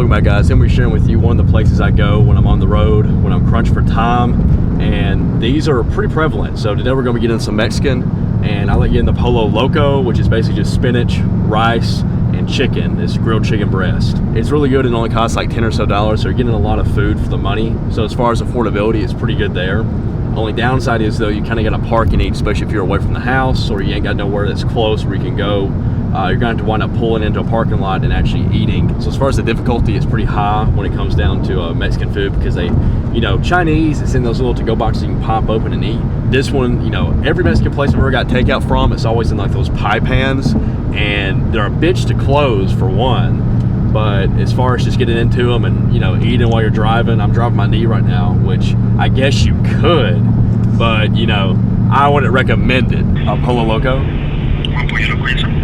Welcome back, guys. I'm going to be sharing with you one of the places I go when I'm on the road, when I'm crunched for time, and these are pretty prevalent. So today we're going to be getting some Mexican, and I like getting the Pollo Loco, which is basically just spinach, rice, and chicken. It's grilled chicken breast. It's really good and only costs like $10 or so, so you're getting a lot of food for the money. So as far as affordability, it's pretty good there. Only downside is though, you kind of got to park and eat, especially if you're away from the house or you ain't got nowhere that's close where you can go. You're going to have to wind up pulling into a parking lot and actually eating. So as far as the difficulty, it's pretty high when it comes down to Mexican food, because they, Chinese, it's in those little to-go boxes you can pop open and eat. This one, every Mexican place I've ever got takeout from, it's always in like those pie pans, and they're a bitch to close for one. But as far as just getting into them and, eating while you're driving, I'm driving my knee right now, which I guess you could, but, I wouldn't recommend it. Pollo Loco?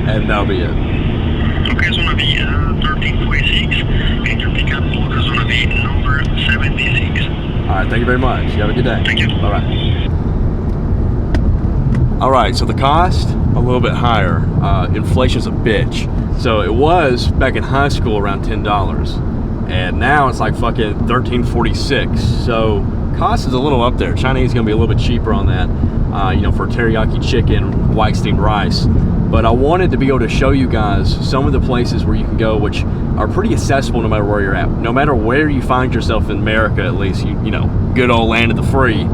And that'll be it. Okay, zona V, 1346. Can you pick up local zona V, number 76? All right, thank you very much. You have a good day. Thank you. Bye-bye. All right, so the cost, a little bit higher. Inflation's a bitch. So it was, back in high school, around $10. And now it's like fucking $13.46. So cost is a little up there. Chinese is gonna be a little bit cheaper on that, for teriyaki chicken, white steamed rice. But I wanted to be able to show you guys some of the places where you can go, which are pretty accessible no matter where you're at. No matter where you find yourself in America, at least, good old land of the free,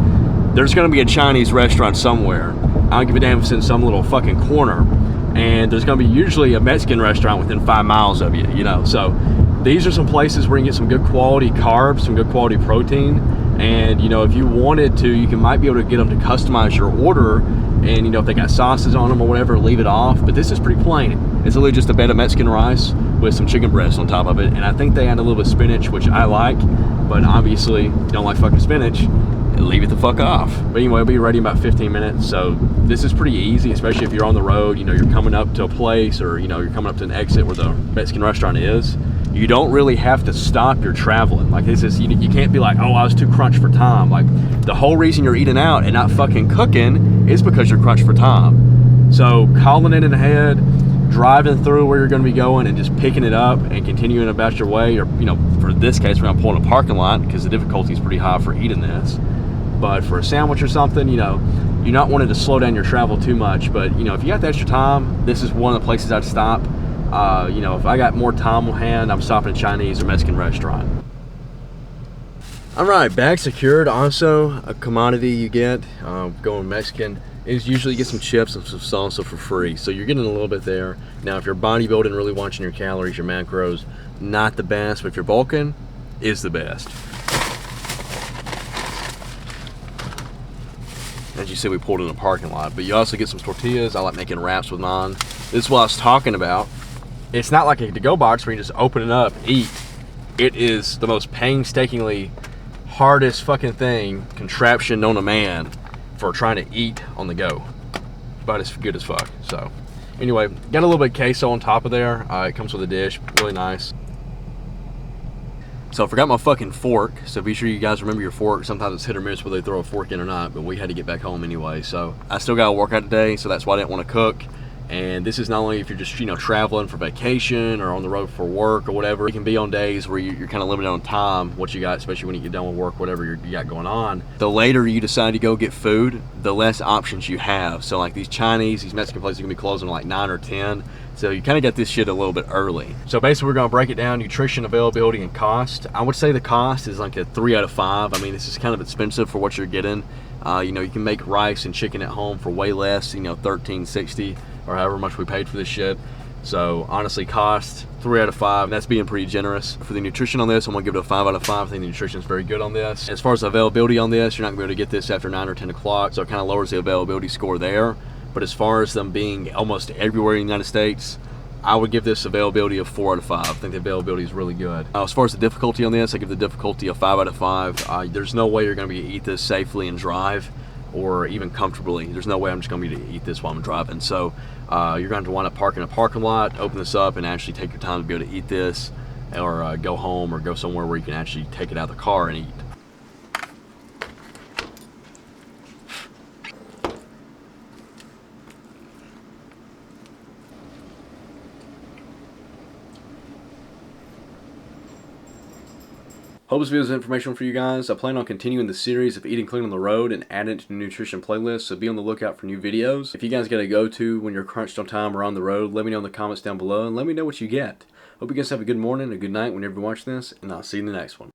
there's gonna be a Chinese restaurant somewhere. I don't give a damn if it's in some little fucking corner. And there's gonna be usually a Mexican restaurant within 5 miles of you, So these are some places where you can get some good quality carbs, some good quality protein. And, if you wanted to, you might be able to get them to customize your order. And, if they got sauces on them or whatever, leave it off. But this is pretty plain. It's literally just a bed of Mexican rice with some chicken breast on top of it. And I think they add a little bit of spinach, which I like. But obviously, don't like fucking spinach, leave it the fuck off. But anyway, it'll be ready in about 15 minutes. So this is pretty easy, especially if you're on the road, you're coming up to a place, or, you're coming up to an exit where the Mexican restaurant is. You don't really have to stop your traveling. Like this is, you can't be like, oh, I was too crunched for time. Like the whole reason you're eating out and not fucking cooking is because you're crunched for time. So calling it in ahead, driving through where you're going to be going and just picking it up and continuing about your way, or, for this case, we're going to pull in a parking lot because the difficulty is pretty high for eating this. But for a sandwich or something, you're not wanting to slow down your travel too much. But, if you got the extra time, this is one of the places I'd stop. If I got more time on hand, I'm stopping at a Chinese or Mexican restaurant. All right, bag secured. Also, a commodity you get going Mexican is usually you get some chips and some salsa for free. So you're getting a little bit there. Now, if you're bodybuilding, really watching your calories, your macros, not the best. But if you're bulking, is the best. As you see, we pulled in a parking lot, but you also get some tortillas. I like making wraps with mine. This is what I was talking about. It's not like a to-go box where you just open it up, eat. It is the most painstakingly hardest fucking contraption known to man for trying to eat on the go. But it's good as fuck. So anyway, got a little bit of queso on top of there. It comes with a dish, really nice. So I forgot my fucking fork, so be sure you guys remember your fork. Sometimes it's hit or miss whether they throw a fork in or not, but we had to get back home anyway. So I still got to work out today, so that's why I didn't want to cook. And this is not only if you're just, traveling for vacation or on the road for work or whatever. It can be on days where you're kind of limited on time, what you got, especially when you get done with work, whatever you got going on. The later you decide to go get food, the less options you have. So like these Chinese, these Mexican places are gonna be closing at like 9 or 10. So you kind of get this shit a little bit early. So basically we're gonna break it down, nutrition, availability, and cost. I would say the cost is like a 3 out of 5. I mean, this is kind of expensive for what you're getting. You can make rice and chicken at home for way less, $13.60 or however much we paid for this shit. So honestly, cost 3 out of 5. That's being pretty generous. For the nutrition on this, I'm gonna give it a 5 out of 5. I think the nutrition is very good on this. As far as the availability on this, you're not gonna be able to get this after 9 or 10 o'clock. So it kind of lowers the availability score there. But as far as them being almost everywhere in the United States, I would give this availability of 4 out of 5. I think the availability is really good. As far as the difficulty on this, I give the difficulty a 5 out of 5. There's no way you're gonna be able to eat this safely and drive, or even comfortably. There's no way I'm just gonna be able to eat this while I'm driving. So you're going to want to park in a parking lot, open this up, and actually take your time to be able to eat this, or go home or go somewhere where you can actually take it out of the car and eat. Hope this video is informational for you guys. I plan on continuing the series of eating clean on the road and adding it to nutrition playlists, so be on the lookout for new videos. If you guys got a go-to when you're crunched on time or on the road, let me know in the comments down below and let me know what you get. Hope you guys have a good morning, a good night whenever you watch this, and I'll see you in the next one.